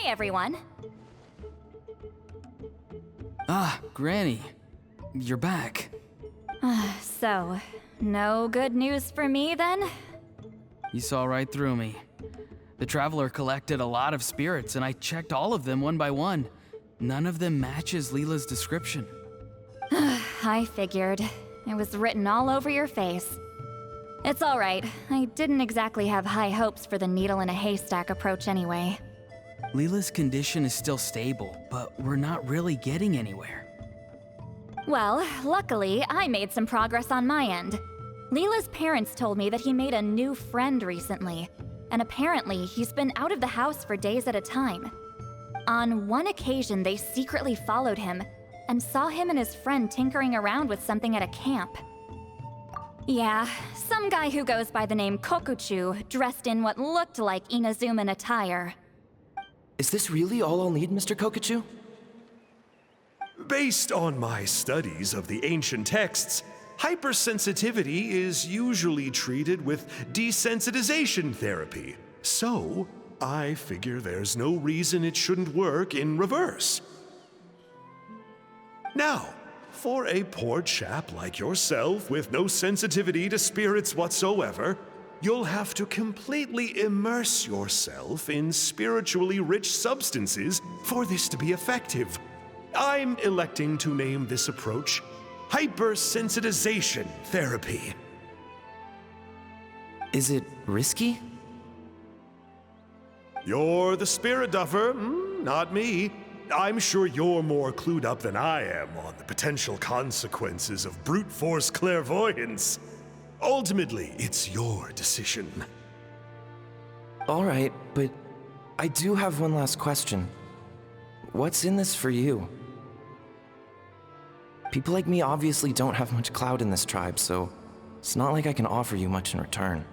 Hey everyone! Ah, Granny. You're back. So, no good news for me then? You saw right through me. The Traveler collected a lot of spirits, and I checked all of them one by one. None of them matches Leela's description. I figured. It was written all over your face. It's alright. I didn't exactly have high hopes for the needle in a haystack approach anyway. Leela's condition is still stable, but we're not really getting anywhere. Well, luckily, I made some progress on my end. Leela's parents told me that he made a new friend recently, and apparently he's been out of the house for days at a time. On one occasion, they secretly followed him and saw him and his friend tinkering around with something at a camp. Yeah, some guy who goes by the name Kokuchu, dressed in what looked like Inazuman attire. Is this really all I'll need, Mr. Kokuchu? Based on my studies of the ancient texts, hypersensitivity is usually treated with desensitization therapy. So, I figure there's no reason it shouldn't work in reverse. Now, for a poor chap like yourself with no sensitivity to spirits whatsoever, you'll have to completely immerse yourself in spiritually rich substances for this to be effective. I'm electing to name this approach hypersensitization therapy. Is it risky? You're the spirit duffer, not me. I'm sure you're more clued up than I am on the potential consequences of brute force clairvoyance. Ultimately, it's your decision. All right, but I do have one last question. What's in this for you? People like me obviously don't have much clout in this tribe, so it's not like I can offer you much in return.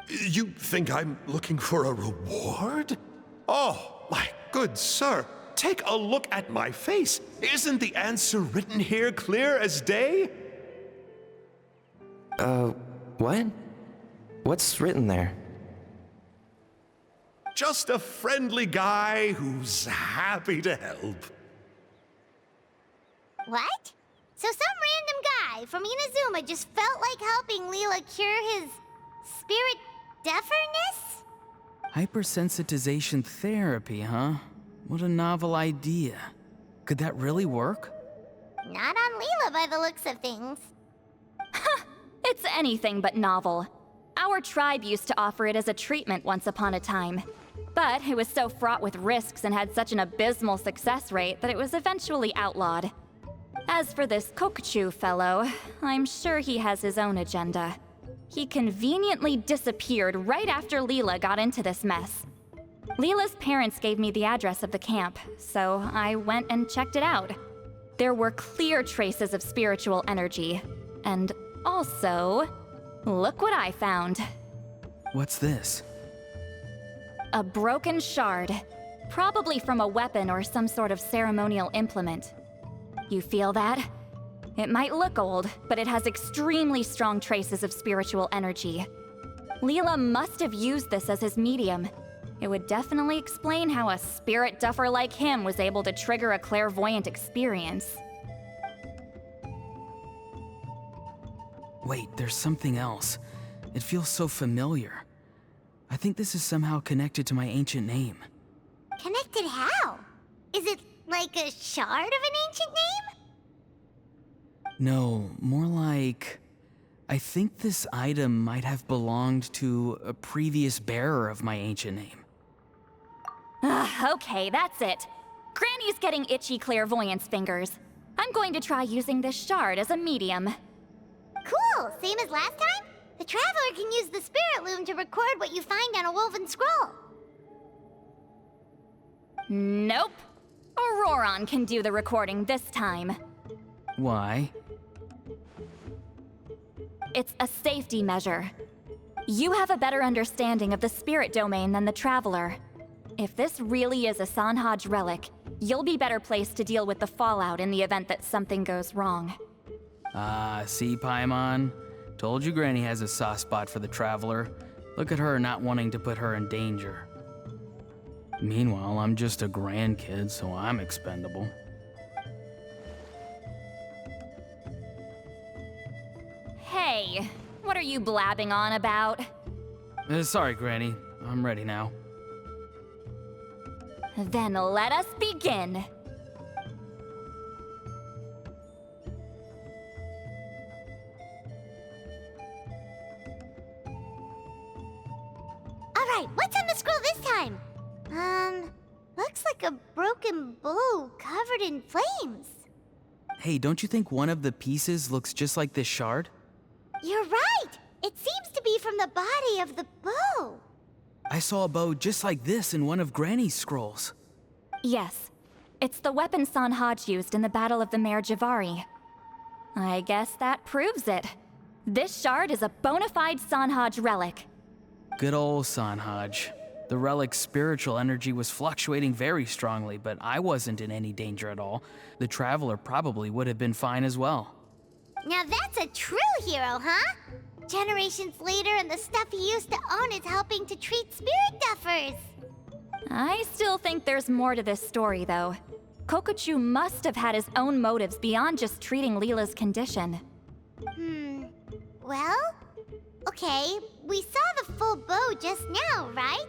You think I'm looking for a reward? Oh, my good sir, take a look at my face. Isn't the answer written here clear as day? What? What's written there? Just a friendly guy who's happy to help. What? So some random guy from Inazuma just felt like helping Leela cure his spirit deafness? Hypersensitization therapy, huh? What a novel idea. Could that really work? Not on Leela by the looks of things. It's anything but novel. Our tribe used to offer it as a treatment once upon a time. But it was so fraught with risks and had such an abysmal success rate that it was eventually outlawed. As for this Kokuchu fellow, I'm sure he has his own agenda. He conveniently disappeared right after Leela got into this mess. Leela's parents gave me the address of the camp, so I went and checked it out. There were clear traces of spiritual energy, and also, look what I found. What's this? A broken shard, probably from a weapon or some sort of ceremonial implement. You feel that? It might look old, but it has extremely strong traces of spiritual energy. Leela must have used this as his medium. It would definitely explain how a spirit duffer like him was able to trigger a clairvoyant experience. Wait, there's something else. It feels so familiar. I think this is somehow connected to my ancient name. Connected how? Is it like a shard of an ancient name? No, more like... I think this item might have belonged to a previous bearer of my ancient name. Okay, that's it. Granny's getting itchy clairvoyance fingers. I'm going to try using this shard as a medium. Cool, same as last time? The Traveler can use the Spirit Loom to record what you find on a woven scroll. Nope. Ororon can do the recording this time. Why? It's a safety measure. You have a better understanding of the spirit domain than the Traveler. If this really is a Sanhaj relic, you'll be better placed to deal with the fallout in the event that something goes wrong. Ah, see, Paimon? Told you Granny has a soft spot for the Traveler. Look at her not wanting to put her in danger. Meanwhile, I'm just a grandkid, so I'm expendable. Hey, what are you blabbing on about? Sorry, Granny. I'm ready now. Then let us begin. Alright, what's on the scroll this time? Looks like a broken bow covered in flames. Hey, don't you think one of the pieces looks just like this shard? You're right! It seems to be from the body of the bow. I saw a bow just like this in one of Granny's scrolls. Yes, it's the weapon Sanhaj used in the Battle of the Mare Javari. I guess that proves it. This shard is a bona fide Sanhaj relic. Good old Sanhaj. The relic's spiritual energy was fluctuating very strongly, but I wasn't in any danger at all. The Traveler probably would have been fine as well. Now that's a true hero, huh? Generations later and the stuff he used to own is helping to treat spirit duffers. I still think there's more to this story, though. Kokochu must have had his own motives beyond just treating Leela's condition. Well, okay, we saw the full bow just now, right?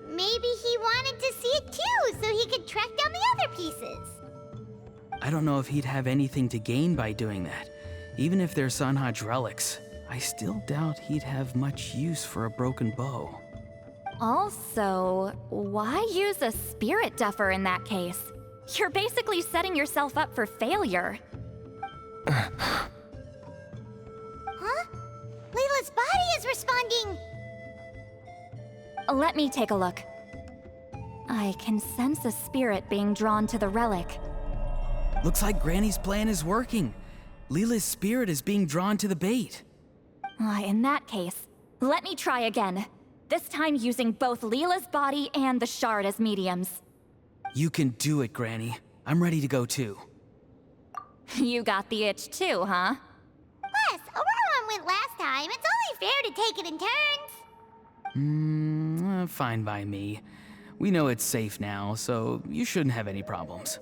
Maybe he wanted to see it too, so he could track down the other pieces. I don't know if he'd have anything to gain by doing that. Even if they're Sanhaj relics, I still doubt he'd have much use for a broken bow. Also, why use a spirit duffer in that case? You're basically setting yourself up for failure. Huh? Leela's body is responding! Let me take a look. I can sense a spirit being drawn to the relic. Looks like Granny's plan is working. Leela's spirit is being drawn to the bait. In that case, let me try again. This time using both Leela's body and the shard as mediums. You can do it, Granny. I'm ready to go too. You got the itch too, huh? Plus, Ororon went last time. It's only fair to take it in turns. Fine by me. We know it's safe now, so you shouldn't have any problems.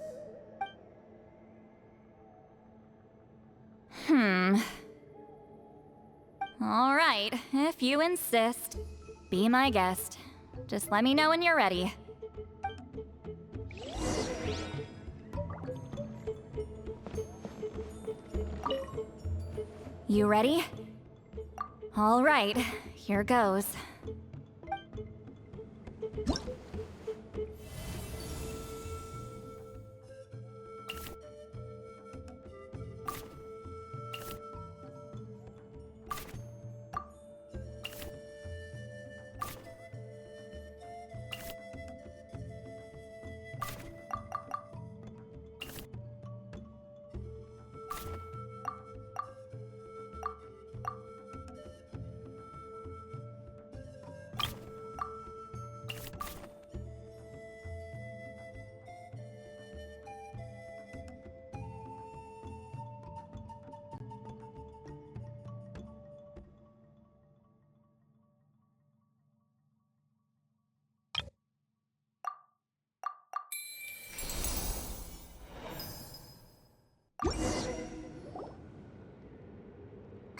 All right, if you insist. Be my guest. Just let me know when you're ready. You ready? All right, here goes.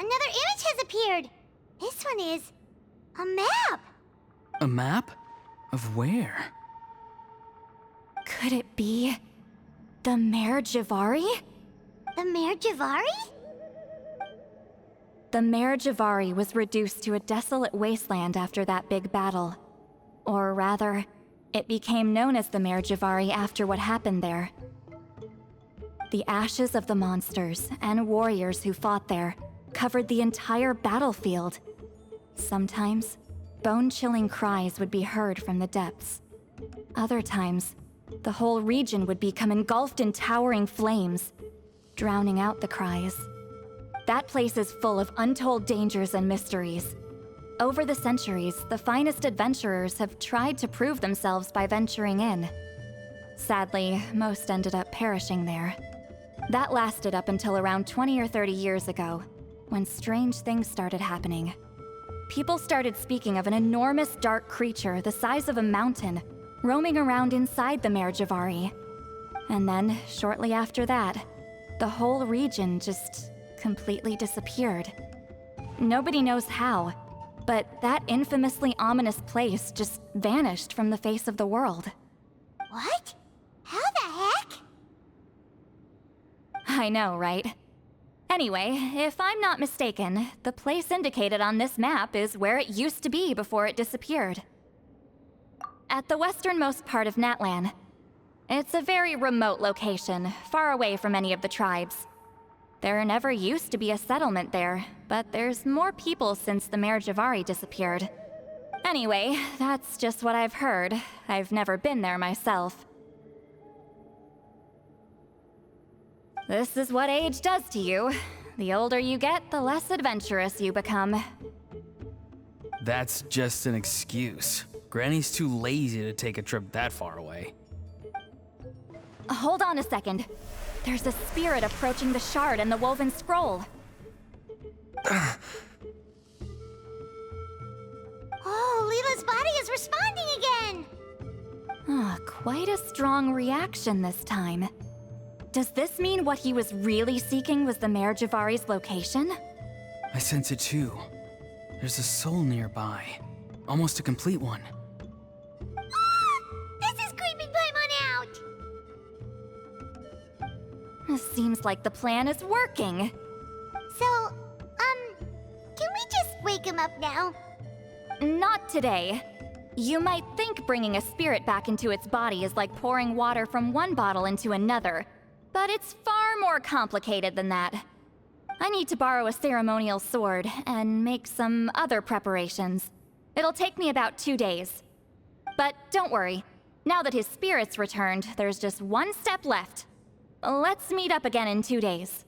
Another image has appeared. This one is a map. A map? Of where? Could it be the Mare Javari? The Mare Javari? The Mare Javari was reduced to a desolate wasteland after that big battle. Or rather, it became known as the Mare Javari after what happened there. The ashes of the monsters and warriors who fought there covered the entire battlefield. Sometimes, bone-chilling cries would be heard from the depths. Other times, the whole region would become engulfed in towering flames, drowning out the cries. That place is full of untold dangers and mysteries. Over the centuries, the finest adventurers have tried to prove themselves by venturing in. Sadly, most ended up perishing there. That lasted up until around 20 or 30 years ago, when strange things started happening. People started speaking of an enormous dark creature the size of a mountain, roaming around inside the Mare Javari. And then, shortly after that, the whole region just completely disappeared. Nobody knows how, but that infamously ominous place just vanished from the face of the world. What? How the heck? I know, right? Anyway, if I'm not mistaken, the place indicated on this map is where it used to be before it disappeared. At the westernmost part of Natlan. It's a very remote location, far away from any of the tribes. There never used to be a settlement there, but there's more people since the Mare Javari disappeared. Anyway, that's just what I've heard. I've never been there myself. This is what age does to you. The older you get, the less adventurous you become. That's just an excuse. Granny's too lazy to take a trip that far away. Hold on a second. There's a spirit approaching the shard and the woven scroll. Oh, Leela's body is responding again! Quite a strong reaction this time. Does this mean what he was really seeking was the Mare Javari's location? I sense it too. There's a soul nearby. Almost a complete one. This is creeping Paimon out! Seems like the plan is working. So, can we just wake him up now? Not today. You might think bringing a spirit back into its body is like pouring water from one bottle into another, but it's far more complicated than that. I need to borrow a ceremonial sword and make some other preparations. It'll take me about 2 days. But don't worry, now that his spirit's returned, there's just one step left. Let's meet up again in 2 days.